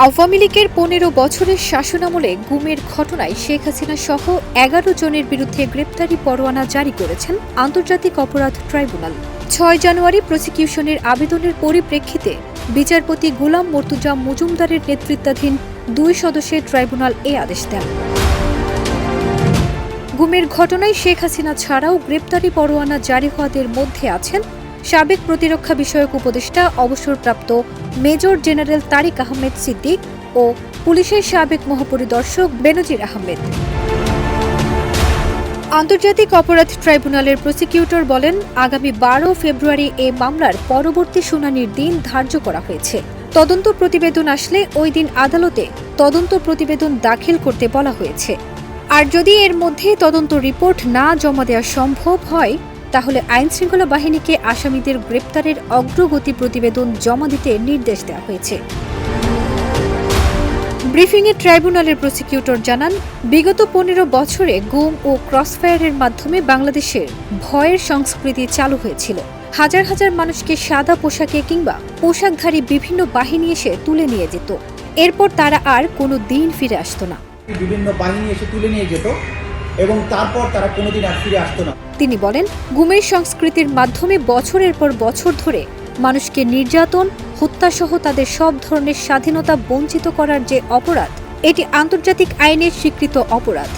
আওয়ামী লীগের ১৫ বছরের শাসনামলে গুমের ঘটনায় শেখ হাসিনা সহ ১১ জনের বিরুদ্ধে গ্রেপ্তারি পরোয়ানা জারি করেছেন আন্তর্জাতিক অপরাধ ট্রাইব্যুনাল। ৬ জানুয়ারি প্রসিকিউশনের আবেদনের পরিপ্রেক্ষিতে বিচারপতি গোলাম মর্তুজা মজুমদারের নেতৃত্বাধীন ২ সদস্যের ট্রাইব্যুনাল এ আদেশ দেন। গুমের ঘটনায় শেখ হাসিনা ছাড়াও গ্রেপ্তারি পরোয়ানা জারি হওয়াদের মধ্যে আছেন সাবেক প্রতিরক্ষা বিষয়ক উপদেষ্টা অবসরপ্রাপ্ত মেজর জেনারেল তারিক আহমেদ সিদ্দিক ও পুলিশের সাবেক মহাপরিদর্শক বেনজির আহমেদ। আন্তর্জাতিক অপরাধ ট্রাইব্যুনালের প্রসিকিউটর বলেন, আগামী ১২ ফেব্রুয়ারি এ মামলার পরবর্তী শুনানির দিন ধার্য করা হয়েছে। তদন্ত প্রতিবেদন আসলে ওই দিন আদালতে তদন্ত প্রতিবেদন দাখিল করতে বলা হয়েছে। আর যদি এর মধ্যে তদন্ত রিপোর্ট না জমা দেওয়া সম্ভব হয়, তাহলে আইনশৃঙ্খলা বাহিনীকে আসামিদের গ্রেপ্তারের অগ্রগতি প্রতিবেদন জমা দিতে নির্দেশ দেওয়া হয়েছে। ব্রিফিংয়ে ট্রাইব্যুনালের প্রসিকিউটর জানান, বিগত ১৫ বছরে গুম ও ক্রসফায়ারের মাধ্যমে বাংলাদেশের ভয়ের সংস্কৃতি চালু হয়েছিল। হাজার হাজার মানুষকে সাদা পোশাকে কিংবা পোশাকধারী বিভিন্ন বাহিনী এসে তুলে নিয়ে যেত। এরপর তারা আর কোনো দিন ফিরে আসত না। বিভিন্ন বাহিনী এসে তুলে নিয়ে যেত এবং তারপর তারা কোনোদিন আর ফিরে আসতো না। তিনি বলেন, গুমের সংস্কৃতির মাধ্যমে বছরের পর বছর ধরে মানুষকে নির্যাতন, হত্যাসহ তাদের সব ধরনের স্বাধীনতা বঞ্চিত করার যে অপরাধ, এটি আন্তর্জাতিক আইনের স্বীকৃত অপরাধ।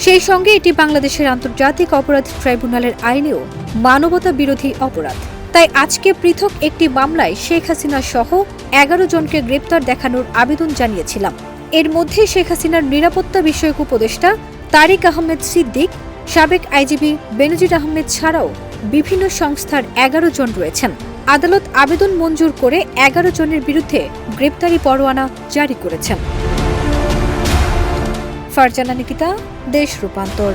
সেই সঙ্গে এটি বাংলাদেশের আন্তর্জাতিক অপরাধ ট্রাইব্যুনালের আইনেও মানবতা বিরোধী অপরাধ। তাই আজকে পৃথক একটি মামলায় শেখ হাসিনা সহ ১১ জনকে গ্রেপ্তার দেখানোর আবেদন জানিয়েছিলাম। এর মধ্যে শেখ হাসিনার নিরাপত্তা বিষয়ক উপদেষ্টা তারিক আহমেদ সিদ্দিক, সাবেক আইজিপি বেনজির আহমেদ ছাড়াও বিভিন্ন সংস্থার ১১ জন রয়েছেন। আদালত আবেদন মঞ্জুর করে ১১ জনের বিরুদ্ধে গ্রেপ্তারি পরোয়ানা জারি করেছেন। ফারজানা নিকিতা, দেশ রূপান্তর।